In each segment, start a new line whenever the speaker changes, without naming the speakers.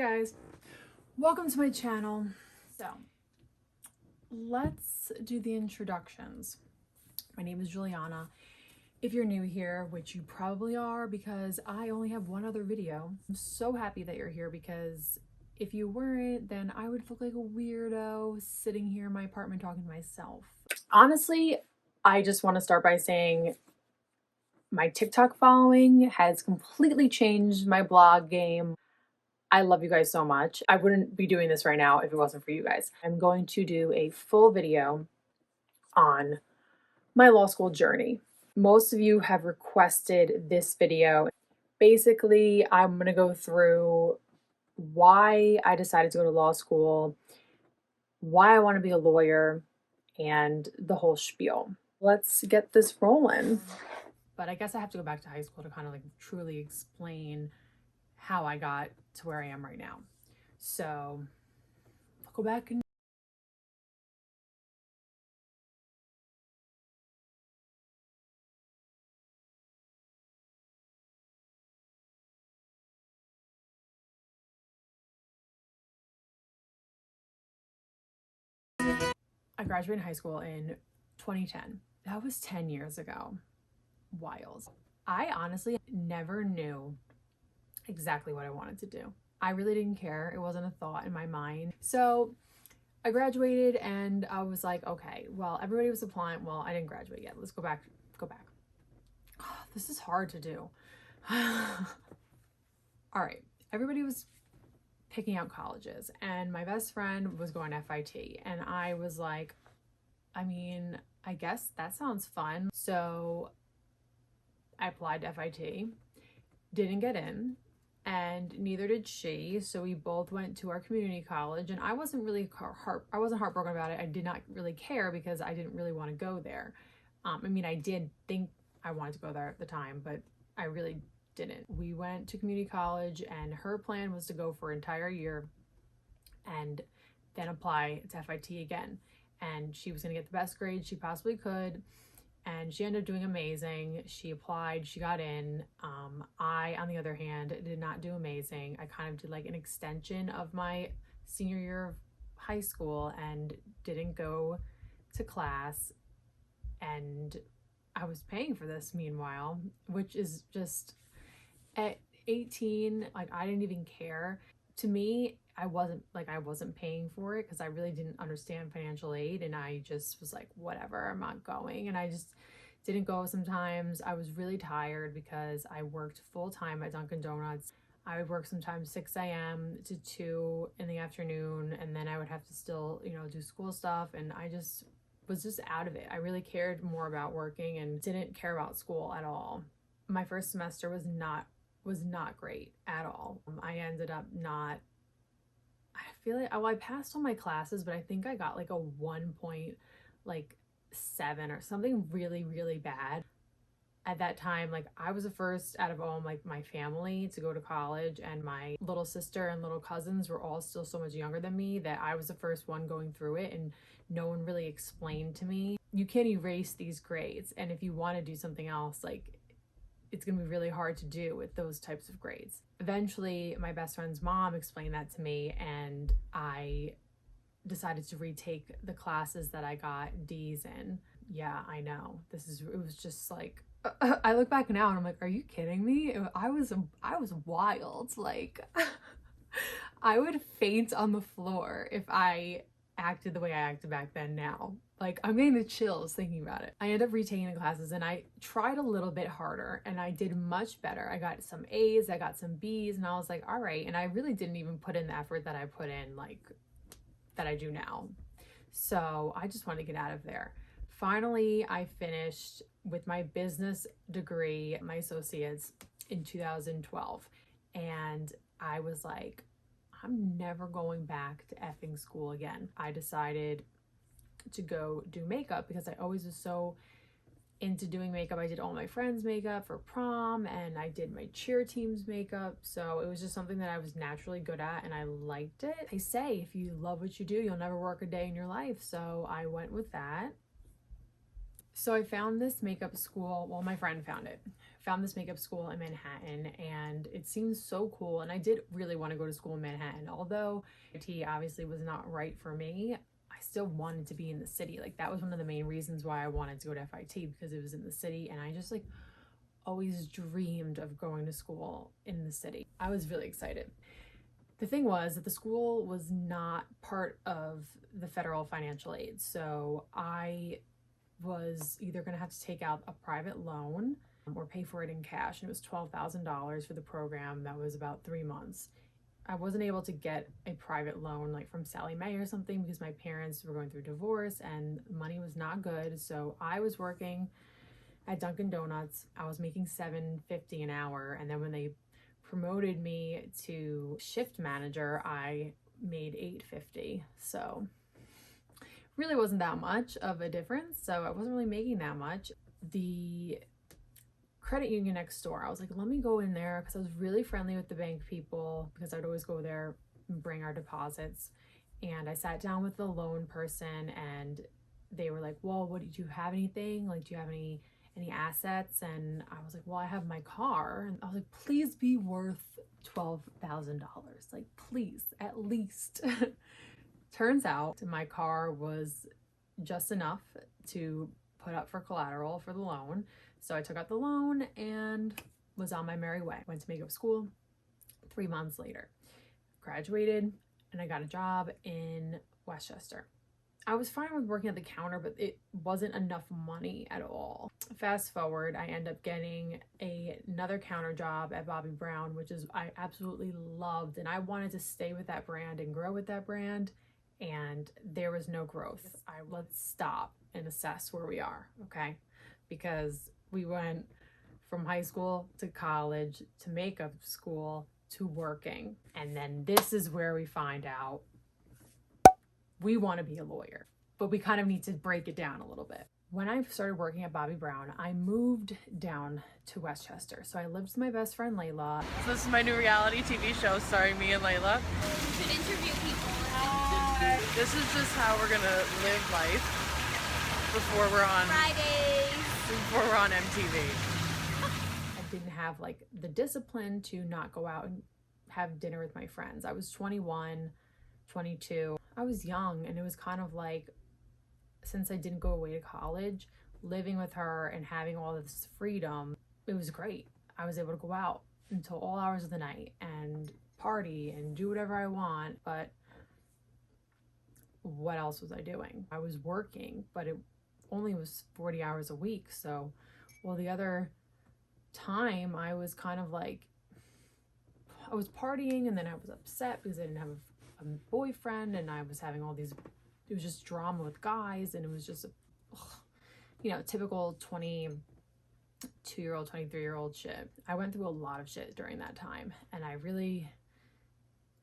guys, welcome to my channel. So let's do the introductions. My name is Juliana. If you're new here, which you probably are because I only have one other video, I'm so happy that you're here because if you weren't, then I would look like a weirdo sitting here in my apartment talking to myself. Honestly, I just want to start by saying my TikTok following has completely changed my blog game. I love you guys so much. I wouldn't be doing this right now if it wasn't for you guys. I'm going to do a full video on my law school journey. Most of you have requested this video. Basically, I'm going to go through why I decided to go to law school, why I want to be a lawyer, and the whole spiel. Let's get this rolling. But I guess I have to go back to high school to kind of like truly explain how I got to where I am right now. So I'll go back and I graduated high school in 2010. That was 10 years ago. Wild. I honestly never knew exactly what I wanted to do. I really didn't care. It wasn't a thought in my mind. So I graduated and I was like, okay, well, everybody was applying. Well, I didn't graduate yet. Let's go back. This is hard to do. All right. Everybody was picking out colleges and my best friend was going to FIT and I was like, I mean, I guess that sounds fun. So I applied to FIT, didn't get in, and neither did she. So we both went to our community college and I wasn't really heartbroken about it. I did not really care because I didn't really want to go there. I mean, I did think I wanted to go there at the time, but I really didn't. We went to community college and her plan was to go for an entire year and then apply to FIT again. And she was going to get the best grades she possibly could. And she ended up doing amazing. She applied, she got in. I, on the other hand, did not do amazing. I kind of did like an extension of my senior year of high school and didn't go to class. And I was paying for this meanwhile, which is just at 18, like I didn't even care. To me, I wasn't paying for it because I really didn't understand financial aid and I just was like, whatever, I'm not going. And I just didn't go sometimes. I was really tired because I worked full time at Dunkin' Donuts. I would work sometimes 6 a.m. to 2 in the afternoon and then I would have to still, do school stuff and I just was just out of it. I really cared more about working and didn't care about school at all. My first semester was not great at all. I ended up not, I feel like, I passed all my classes, but I think I got like a 1.7 or something really, really bad. At that time, like I was the first out of all like my family to go to college and my little sister and little cousins were all still so much younger than me that I was the first one going through it and no one really explained to me. You can't erase these grades and if you want to do something else, like it's going to be really hard to do with those types of grades. Eventually, my best friend's mom explained that to me and I decided to retake the classes that I got D's in. Yeah, I know. It was just like, I look back now and I'm like, are you kidding me? I was wild. Like, I would faint on the floor if I acted the way I acted back then now. Like, I'm getting the chills thinking about it. I ended up retaking the classes and I tried a little bit harder and I did much better. I got some A's, I got some B's, and I was like, all right. And I really didn't even put in the effort that I put in, like, that I do now. So I just wanted to get out of there. Finally, I finished with my business degree, my associates, in 2012. And I was like, I'm never going back to effing school again. I decided to go do makeup because I always was so into doing makeup. I did all my friends' makeup for prom and I did my cheer team's makeup. So it was just something that I was naturally good at and I liked it. They say if you love what you do, you'll never work a day in your life. So I went with that. So I found this makeup school. Well, my friend found it found this makeup school in Manhattan, and it seems so cool. And I did really want to go to school in Manhattan, although IT obviously was not right for me. I still wanted to be in the city. Like, that was one of the main reasons why I wanted to go to FIT, because it was in the city, and I just like always dreamed of going to school in the city. I was really excited. The thing was that the school was not part of the federal financial aid, so I was either going to have to take out a private loan or pay for it in cash, and it was $12,000 for the program. That was about 3 months. I wasn't able to get a private loan like from Sally Mae or something, because my parents were going through divorce and money was not good. So I was working at Dunkin' Donuts. I was making $7.50 an hour, and then when they promoted me to shift manager, I made $8.50. So really wasn't that much of a difference. So I wasn't really making that much. The credit union next door, I was like, let me go in there, because I was really friendly with the bank people, because I'd always go there and bring our deposits. And I sat down with the loan person, and they were like, well, what, did you have anything? Like, do you have any assets? And I was like, well, I have my car. And I was like, please be worth $12,000. Like, please, at least. Turns out my car was just enough to put up for collateral for the loan. So I took out the loan and was on my merry way. Went to makeup school. 3 months later, graduated, and I got a job in Westchester. I was fine with working at the counter, but it wasn't enough money at all. Fast forward, I end up getting another counter job at Bobbi Brown, which is I absolutely loved, and I wanted to stay with that brand and grow with that brand, and there was no growth. Let's stop and assess where we are, okay? Because we went from high school to college to makeup school to working, and then this is where we find out we want to be a lawyer, but we kind of need to break it down a little bit. When I started working at Bobbi Brown, I moved down to Westchester. So I lived with my best friend, Layla.
So this is my new reality TV show starring me and Layla.
You should interview people.
This is just how we're gonna live life before we're on
Fridays.
Before we're on MTV.
I didn't have like the discipline to not go out and have dinner with my friends. I was 21, 22. I was young, and it was kind of like, since I didn't go away to college, living with her and having all this freedom, it was great. I was able to go out until all hours of the night and party and do whatever I want, but what else was I doing? I was working, but it only was 40 hours a week. So, well, the other time I was kind of like, I was partying, and then I was upset because I didn't have a boyfriend, and I was having all these, it was just drama with guys, and it was just, typical 22-year-old, 23-year-old shit. I went through a lot of shit during that time, and I really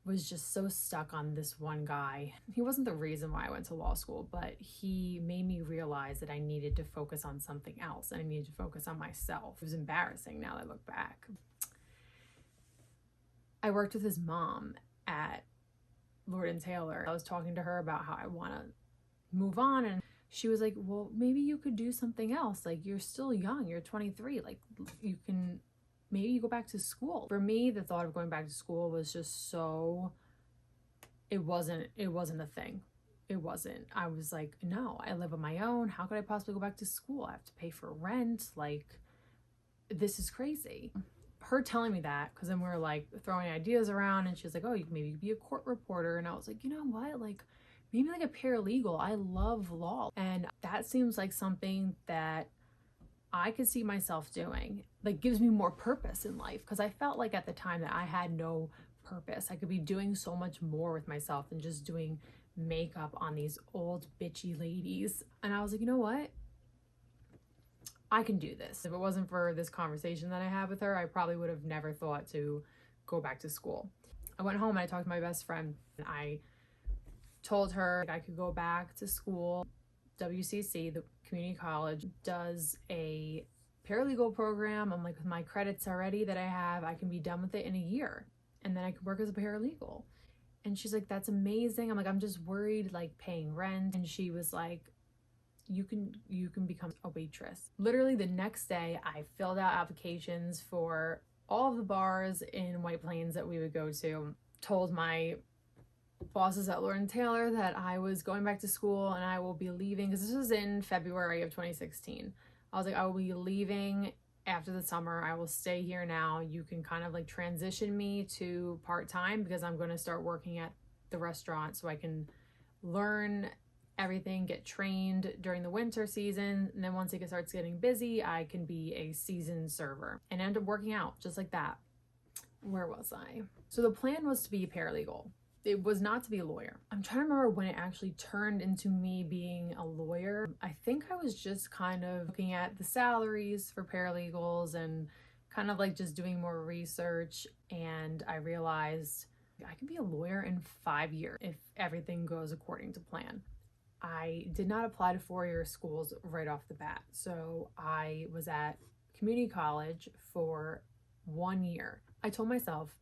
was just so stuck on this one guy. He wasn't the reason why I went to law school, but he made me realize that I needed to focus on something else, and I needed to focus on myself. It was embarrassing now that I look back. I worked with his mom at Lord & Taylor. I was talking to her about how I want to move on, and she was like, well, maybe you could do something else. Like, you're still young, you're 23, like, you can, maybe you go back to school. For me, the thought of going back to school was just so, it wasn't a thing. It wasn't. I was like, no, I live on my own. How could I possibly go back to school? I have to pay for rent. Like, this is crazy. Her telling me that, because then we were like throwing ideas around, and she was like, oh, maybe you could be a court reporter. And I was like, you know what, like maybe like a paralegal. I love law, and that seems like something that I could see myself doing. Like, gives me more purpose in life, because I felt like at the time that I had no purpose. I could be doing so much more with myself than just doing makeup on these old bitchy ladies. And I was like, you know what, I can do this. If it wasn't for this conversation that I had with her, I probably would have never thought to go back to school. I went home and I talked to my best friend, and I told her I could go back to school. WCC, the community college, does a paralegal program. I'm like, with my credits already that I have, I can be done with it in a year, and then I could work as a paralegal. And she's like, that's amazing. I'm like, I'm just worried, like, paying rent. And she was like, you can become a waitress. Literally the next day, I filled out applications for all of the bars in White Plains that we would go to. Told my bosses at Lord & Taylor that I was going back to school and I will be leaving, because this was in February of 2016. I was like, I will be leaving after the summer. I will stay here now. You can kind of like transition me to part-time, because I'm going to start working at the restaurant so I can learn everything, get trained during the winter season, and then once it starts getting busy, I can be a seasoned server. And end up working out just like that. Where was I? So the plan was to be a paralegal. It was not to be a lawyer. I'm trying to remember when it actually turned into me being a lawyer. I think I was just kind of looking at the salaries for paralegals and kind of like just doing more research, and I realized I can be a lawyer in 5 years if everything goes according to plan. I did not apply to four-year schools right off the bat. So I was at community college for 1 year. I told myself,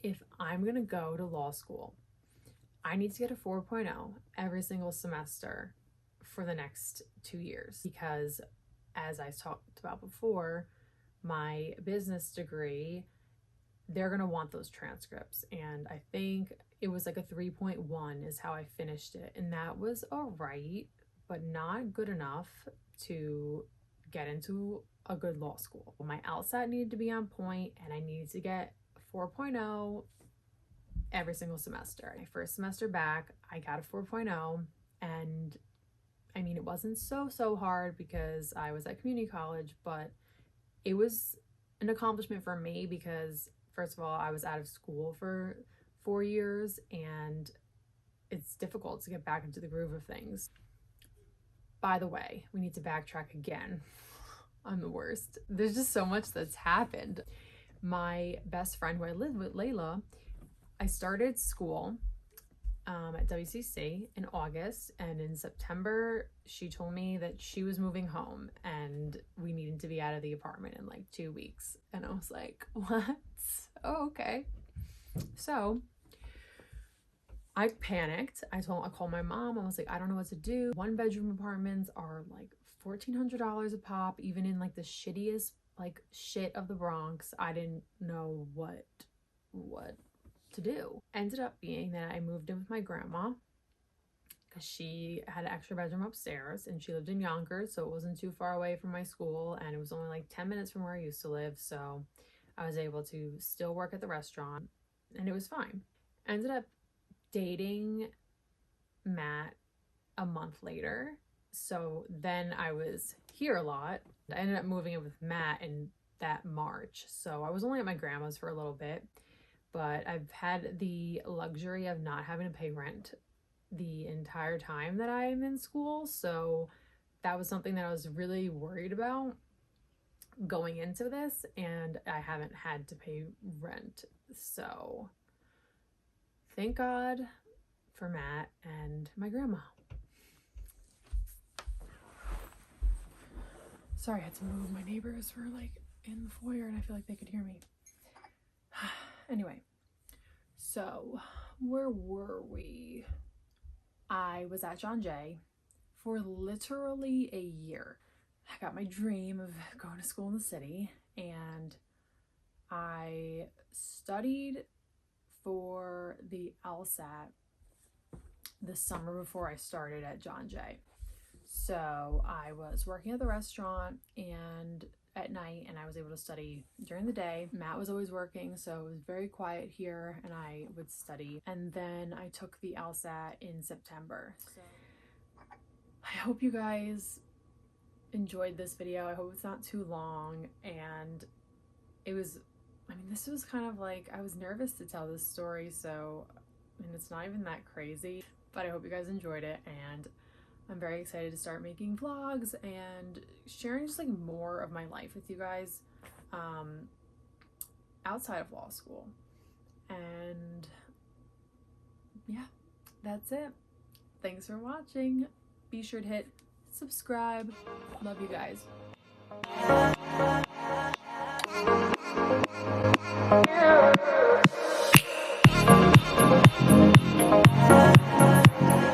if I'm going to go to law school, I need to get a 4.0 every single semester for the next 2 years. Because as I talked about before, my business degree, they're going to want those transcripts. And I think it was like a 3.1 is how I finished it. And that was all right, but not good enough to get into a good law school. My LSAT needed to be on point, and I needed to get 4.0 every single semester. My first semester back, I got a 4.0, and I mean, it wasn't so hard because I was at community college, but it was an accomplishment for me because, first of all, I was out of school for 4 years, and it's difficult to get back into the groove of things. By the way, we need to backtrack again. I'm the worst. There's just so much that's happened. My best friend who I lived with, Layla, I started school at WCC in August, and in September she told me that she was moving home and we needed to be out of the apartment in like 2 weeks. And I was like, what? Oh, okay. So I panicked. I called my mom. I was like, I don't know what to do. 1-bedroom apartments are like $1,400 a pop, even in like the shittiest like shit of the Bronx. I didn't know what to do. Ended up being that I moved in with my grandma because she had an extra bedroom upstairs, and she lived in Yonkers, so it wasn't too far away from my school, and it was only like 10 minutes from where I used to live, so I was able to still work at the restaurant, and it was fine. Ended up dating Matt a month later, so then I was here a lot. I ended up moving in with Matt in that March, so I was only at my grandma's for a little bit, but I've had the luxury of not having to pay rent the entire time that I'm in school, so that was something that I was really worried about going into this, and I haven't had to pay rent, so thank God for Matt and my grandma. Sorry, I had to move. My neighbors were like in the foyer and I feel like they could hear me. Anyway, so where were we? I was at John Jay for literally a year. I got my dream of going to school in the city, and I studied for the LSAT the summer before I started at John Jay. So I was working at the restaurant and at night, and I was able to study during the day. Matt was always working, so it was very quiet here, and I would study. And then I took the LSAT in September. So I hope you guys enjoyed this video. I hope it's not too long. And it was, I mean, this was kind of like, I was nervous to tell this story, so I mean, it's not even that crazy, but I hope you guys enjoyed it, and I'm very excited to start making vlogs and sharing just like more of my life with you guys outside of law school. And yeah, that's it. Thanks for watching. Be sure to hit subscribe. Love you guys.